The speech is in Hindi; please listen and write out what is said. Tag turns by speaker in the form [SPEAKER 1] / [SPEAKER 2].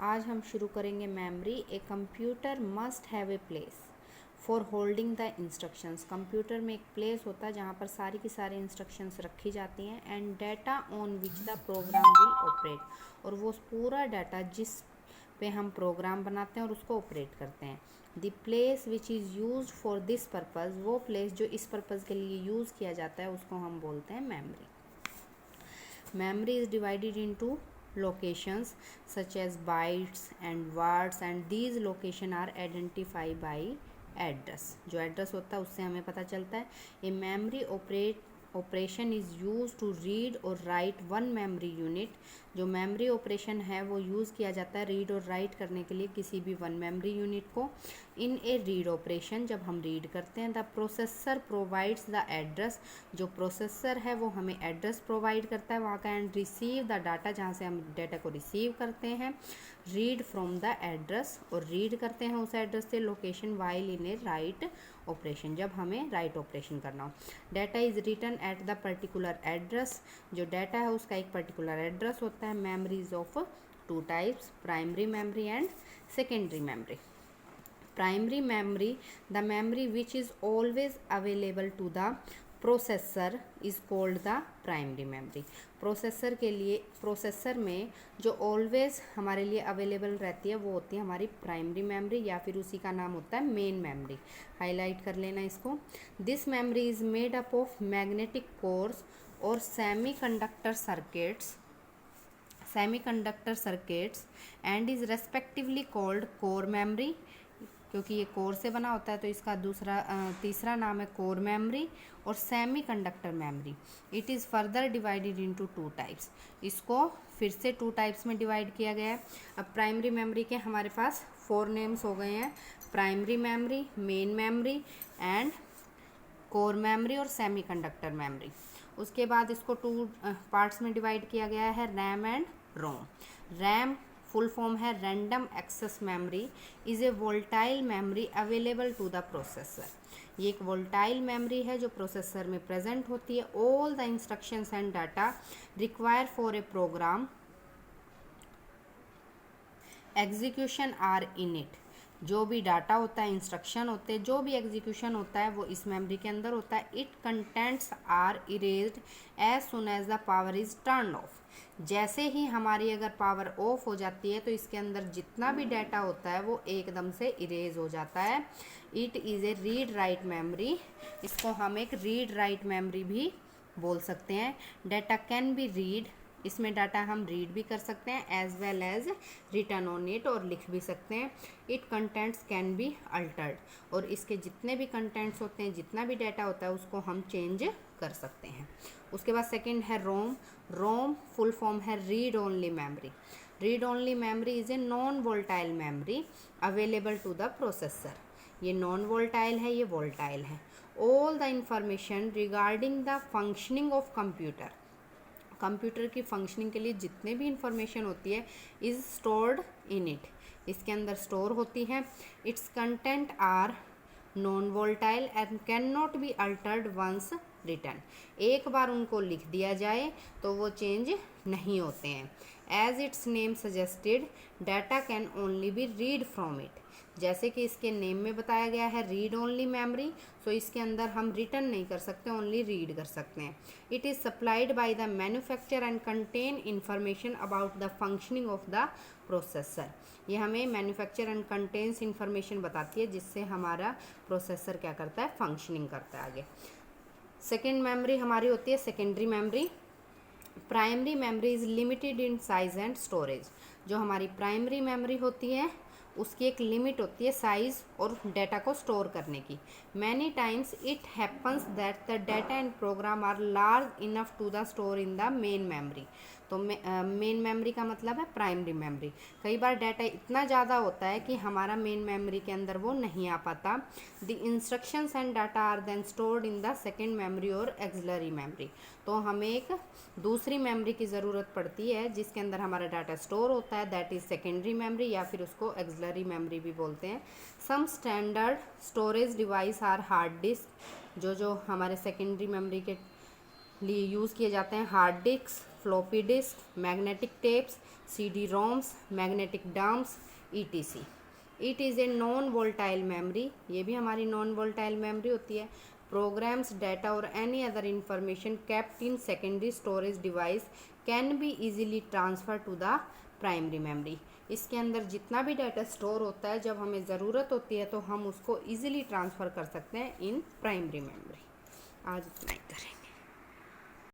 [SPEAKER 1] आज हम शुरू करेंगे memory. A computer must have a place for holding the instructions. Computer में एक प्लेस होता है जहाँ पर सारी की सारी इंस्ट्रक्शंस रखी जाती हैं and data on which the program will operate, और वो पूरा डाटा जिस पे हम प्रोग्राम बनाते हैं और उसको ऑपरेट करते हैं। The place which is use for this purpose, वो प्लेस जो इस पर्पज़ के लिए यूज़ किया जाता है उसको हम बोलते हैं memory. Memory is divided into locations such as bytes and words, and these locations are identified by address। जो एड्रेस होता है उससे हमें पता चलता है। A memory operation is use to read और राइट वन मेमोरी यूनिट। जो मेमोरी ऑपरेशन है वो यूज़ किया जाता है रीड और राइट करने के लिए किसी भी वन मेमोरी यूनिट को। इन ए रीड ऑपरेशन, जब हम रीड करते हैं, the processor provides the address. जो प्रोसेसर है वो हमें एड्रेस प्रोवाइड करता है वहाँ का, एंड रिसीव द डाटा, जहाँ से हम डाटा को रिसीव करते हैं। रीड फ्रॉम द एड्रेस, और रीड करते हैं उस एड्रेस से location while in a write operation, जब हमें राइट ऑपरेशन करना हो। Data is written at the particular address. जो डाटा है उसका एक पर्टिकुलर एड्रेस होता है। Memories of two types, primary memory and secondary memory. Primary memory, the memory which is always available to the processor is called the primary memory. Processor के लिए, प्रोसेसर में जो ऑलवेज हमारे लिए अवेलेबल रहती है वो होती है हमारी प्राइमरी मेमोरी, या फिर उसी का नाम होता है मेन मेमोरी। हाईलाइट कर लेना इसको। This memory is made up of magnetic cores और semiconductor circuits and is respectively called core memory. क्योंकि ये कोर से बना होता है तो इसका तीसरा नाम है कोर मेमोरी और semi conductor memory. It is further divided into two types. इसको फिर से टू टाइप्स में डिवाइड किया गया है। अब प्राइमरी मेमोरी के हमारे पास 4 नेम्स हो गए हैं: primary memory, main memory and core memory और सेमी कंडक्टर मेमोरी। उसके बाद इसको 2 पार्ट्स में डिवाइड किया गया है, RAM and ROM. RAM full form है random access memory, is a volatile memory available to the processor. ये एक वोल्टाइल मेमोरी है जो प्रोसेसर में प्रेजेंट होती है। All the instructions and data require for a program execution are in it. जो भी डाटा होता है, इंस्ट्रक्शन होते हैं, जो भी एग्जीक्यूशन होता है वो इस मेमोरी के अंदर होता है। It contents are erased as soon as the power is turn off. जैसे ही हमारी अगर पावर ऑफ हो जाती है तो इसके अंदर जितना भी डाटा होता है वो एकदम से इरेज हो जाता है। It is A read write memory. इसको हम एक रीड राइट मेमोरी भी बोल सकते हैं। डाटा कैन बी रीड, इसमें डाटा हम रीड भी कर सकते हैं as well as return on it, और लिख भी सकते हैं। It contents can be altered, और इसके जितने भी कंटेंट्स होते हैं, जितना भी डाटा होता है उसको हम चेंज कर सकते हैं। उसके बाद सेकंड है रोम। रोम फुल फॉर्म है read only memory. Read only memory is a non volatile memory available to the processor. ये नॉन वोल्टाइल है, ये वोल्टाइल है। All the information regarding the functioning of computer, computer की फंक्शनिंग के लिए जितने भी इंफॉर्मेशन होती है, इज़ स्टोर्ड इन इट, इसके अंदर स्टोर होती है। Its content are non volatile and can not be altered once return. एक बार उनको लिख दिया जाए तो वो चेंज नहीं होते हैं। As its name suggested, data can only be read from it. जैसे कि इसके नेम में बताया गया है रीड ओनली मेमोरी, सो इसके अंदर हम रिटर्न नहीं कर सकते, ओनली रीड कर सकते हैं। It is supplied by the manufacture and contain information about the functioning of the processor. ये हमें मैन्युफैक्चर एंड कंटेन्स इंफॉर्मेशन बताती है जिससे हमारा प्रोसेसर क्या करता है, फंक्शनिंग करता है आगे। सेकेंड मेमोरी हमारी होती है secondary memory. Primary memory is limited in size and storage. जो हमारी प्राइमरी मेमोरी होती है उसकी एक लिमिट होती है साइज़ और डाटा को स्टोर करने की। Many times it happens that the data and program are large enough to the store in the main memory. तो मेन मेमोरी का मतलब है प्राइमरी मेमोरी। कई बार डाटा इतना ज़्यादा होता है कि हमारा मेन मेमोरी के अंदर वो नहीं आ पाता। The instructions and data are then stored in the second memory और एक्सिलरी मेमोरी। तो हमें एक दूसरी मेमोरी की ज़रूरत पड़ती है जिसके अंदर हमारा डाटा स्टोर होता है, दैट इज़ सेकेंडरी मेमोरी, या फिर उसको एक्सिलरी मेमोरी भी बोलते हैं। Some standard storage device are hard disk. जो हमारे सेकेंडरी मेमोरी के लिए यूज़ किए जाते हैं, hard disk, floppy disk, magnetic tapes, CD ROMs, magnetic dumps, ETC। It is a non volatile memory, ये भी हमारी नॉन वोल्टाइल मेमोरी होती है। प्रोग्राम्स, डाटा और any other information kept in secondary storage device can be easily transfer to the primary memory. इसके अंदर जितना भी डाटा स्टोर होता है, जब हमें ज़रूरत होती है तो हम उसको इजीली ट्रांसफ़र कर सकते हैं इन प्राइमरी मेमोरी। आज इतना ही करें।